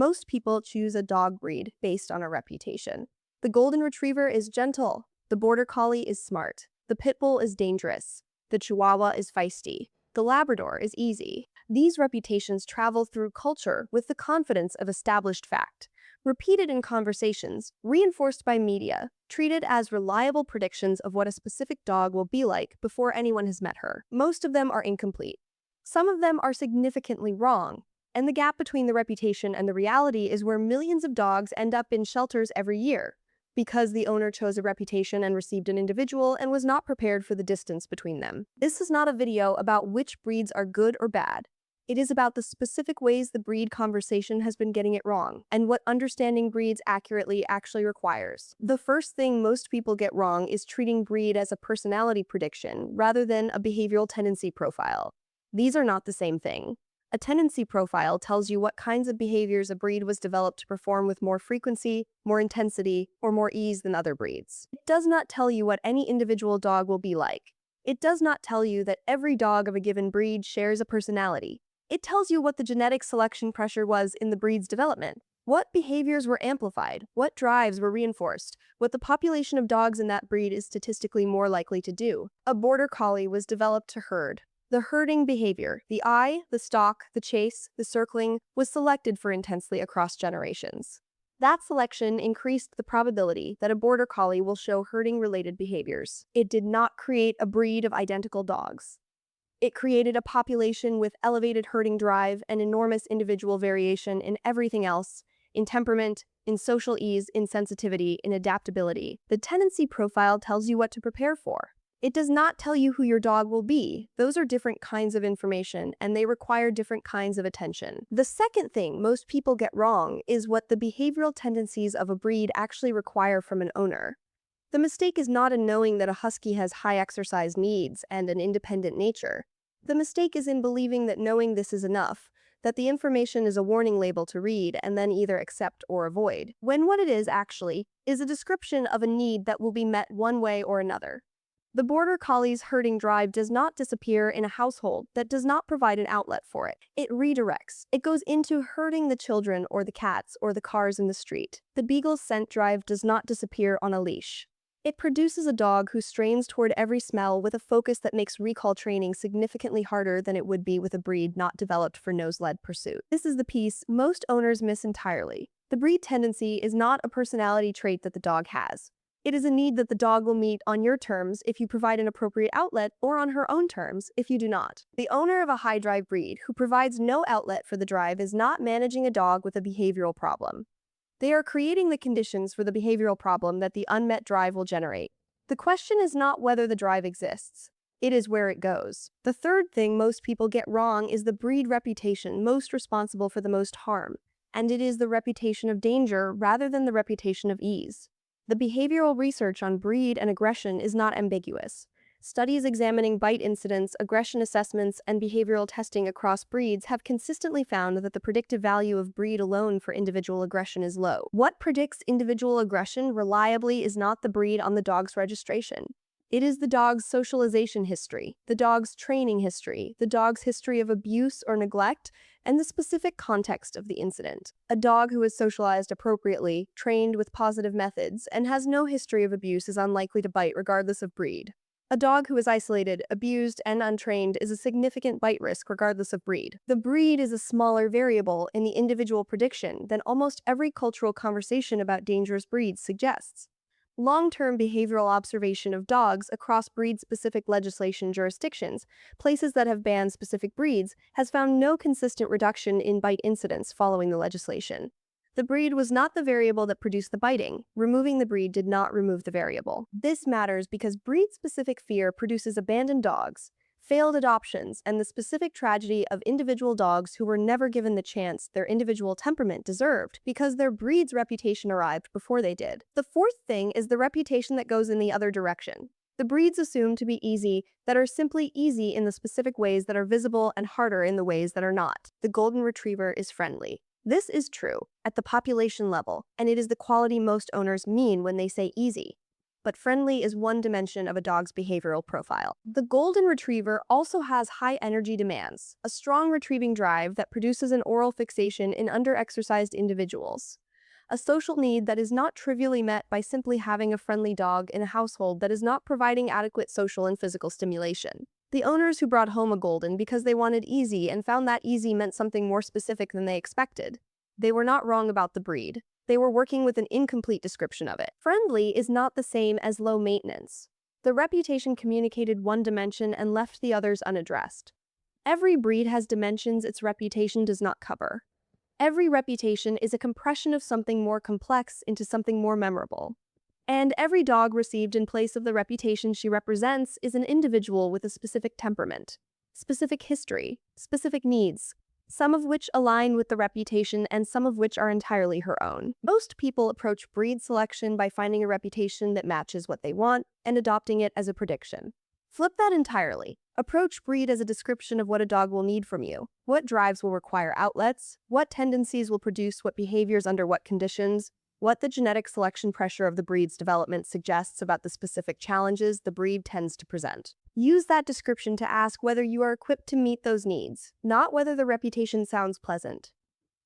Most people choose a dog breed based on a reputation. The Golden Retriever is gentle. The Border Collie is smart. The Pitbull is dangerous. The Chihuahua is feisty. The Labrador is easy. These reputations travel through culture with the confidence of established fact, repeated in conversations, reinforced by media, treated as reliable predictions of what a specific dog will be like before anyone has met her. Most of them are incomplete. Some of them are significantly wrong, and the gap between the reputation and the reality is where millions of dogs end up in shelters every year, because the owner chose a reputation and received an individual and was not prepared for the distance between them. This is not a video about which breeds are good or bad. It is about the specific ways the breed conversation has been getting it wrong, and what understanding breeds accurately actually requires. The first thing most people get wrong is treating breed as a personality prediction rather than a behavioral tendency profile. These are not the same thing. A tendency profile tells you what kinds of behaviors a breed was developed to perform with more frequency, more intensity, or more ease than other breeds. It does not tell you what any individual dog will be like. It does not tell you that every dog of a given breed shares a personality. It tells you what the genetic selection pressure was in the breed's development, what behaviors were amplified, what drives were reinforced, what the population of dogs in that breed is statistically more likely to do. A Border Collie was developed to herd. The herding behavior, the eye, the stalk, the chase, the circling, was selected for intensely across generations. That selection increased the probability that a Border Collie will show herding-related behaviors. It did not create a breed of identical dogs. It created a population with elevated herding drive and enormous individual variation in everything else, in temperament, in social ease, in sensitivity, in adaptability. The tendency profile tells you what to prepare for. It does not tell you who your dog will be. Those are different kinds of information, and they require different kinds of attention. The second thing most people get wrong is what the behavioral tendencies of a breed actually require from an owner. The mistake is not in knowing that a Husky has high exercise needs and an independent nature. The mistake is in believing that knowing this is enough, that the information is a warning label to read and then either accept or avoid, when what it is actually is a description of a need that will be met one way or another. The Border Collie's herding drive does not disappear in a household that does not provide an outlet for it. It redirects. It goes into herding the children or the cats or the cars in the street. The Beagle's scent drive does not disappear on a leash. It produces a dog who strains toward every smell with a focus that makes recall training significantly harder than it would be with a breed not developed for nose-led pursuit. This is the piece most owners miss entirely. The breed tendency is not a personality trait that the dog has. It is a need that the dog will meet on your terms if you provide an appropriate outlet, or on her own terms if you do not. The owner of a high-drive breed who provides no outlet for the drive is not managing a dog with a behavioral problem. They are creating the conditions for the behavioral problem that the unmet drive will generate. The question is not whether the drive exists. It is where it goes. The third thing most people get wrong is the breed reputation most responsible for the most harm, and it is the reputation of danger rather than the reputation of ease. The behavioral research on breed and aggression is not ambiguous. Studies examining bite incidents, aggression assessments, and behavioral testing across breeds have consistently found that the predictive value of breed alone for individual aggression is low. What predicts individual aggression reliably is not the breed on the dog's registration. It is the dog's socialization history, the dog's training history, the dog's history of abuse or neglect, and the specific context of the incident. A dog who is socialized appropriately, trained with positive methods, and has no history of abuse is unlikely to bite regardless of breed. A dog who is isolated, abused, and untrained is a significant bite risk regardless of breed. The breed is a smaller variable in the individual prediction than almost every cultural conversation about dangerous breeds suggests. Long-term behavioral observation of dogs across breed-specific legislation jurisdictions, places that have banned specific breeds, has found no consistent reduction in bite incidents following the legislation. The breed was not the variable that produced the biting. Removing the breed did not remove the variable. This matters because breed-specific fear produces abandoned dogs, failed adoptions, and the specific tragedy of individual dogs who were never given the chance their individual temperament deserved because their breed's reputation arrived before they did. The fourth thing is the reputation that goes in the other direction. The breeds assumed to be easy that are simply easy in the specific ways that are visible and harder in the ways that are not. The Golden Retriever is friendly. This is true at the population level, and it is the quality most owners mean when they say easy. but friendly is one dimension of a dog's behavioral profile. The Golden Retriever also has high energy demands, a strong retrieving drive that produces an oral fixation in under-exercised individuals. A social need that is not trivially met by simply having a friendly dog in a household that is not providing adequate social and physical stimulation. The owners who brought home a Golden because they wanted easy and found that easy meant something more specific than they expected. They were not wrong about the breed. They were working with an incomplete description of it. Friendly is not the same as low maintenance. The reputation communicated one dimension and left the others unaddressed. Every breed has dimensions its reputation does not cover. Every reputation is a compression of something more complex into something more memorable. And every dog received in place of the reputation she represents is an individual with a specific temperament, specific history, specific needs, some of which align with the reputation and some of which are entirely her own. Most people approach breed selection by finding a reputation that matches what they want and adopting it as a prediction. Flip that entirely. Approach breed as a description of what a dog will need from you, what drives will require outlets, what tendencies will produce what behaviors under what conditions, what the genetic selection pressure of the breed's development suggests about the specific challenges the breed tends to present. Use that description to ask whether you are equipped to meet those needs, not whether the reputation sounds pleasant.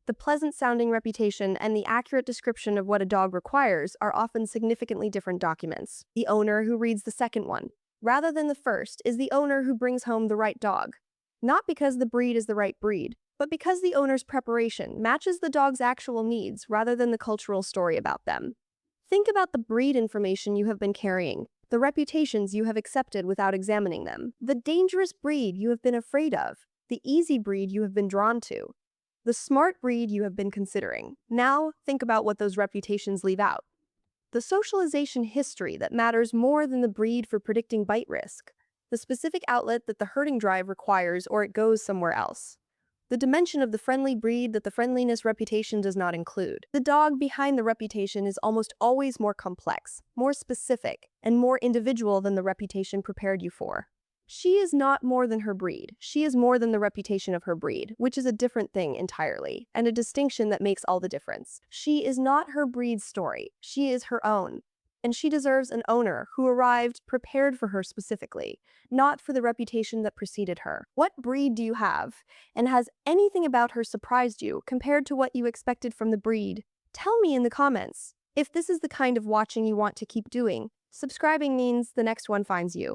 The pleasant-sounding reputation and the accurate description of what a dog requires are often significantly different documents. The owner who reads the second one, rather than the first, is the owner who brings home the right dog. Not because the breed is the right breed, but because the owner's preparation matches the dog's actual needs rather than the cultural story about them. Think about the breed information you have been carrying, the reputations you have accepted without examining them, the dangerous breed you have been afraid of, the easy breed you have been drawn to, the smart breed you have been considering. Now, think about what those reputations leave out. The socialization history that matters more than the breed for predicting bite risk, the specific outlet that the herding drive requires or it goes somewhere else, the dimension of the friendly breed that the friendliness reputation does not include. The dog behind the reputation is almost always more complex, more specific, and more individual than the reputation prepared you for. She is not more than her breed. She is more than the reputation of her breed, which is a different thing entirely, and a distinction that makes all the difference. She is not her breed's story. She is her own. And she deserves an owner who arrived prepared for her specifically, not for the reputation that preceded her. What breed do you have? And has anything about her surprised you compared to what you expected from the breed? Tell me in the comments. If this is the kind of watching you want to keep doing, subscribing means the next one finds you.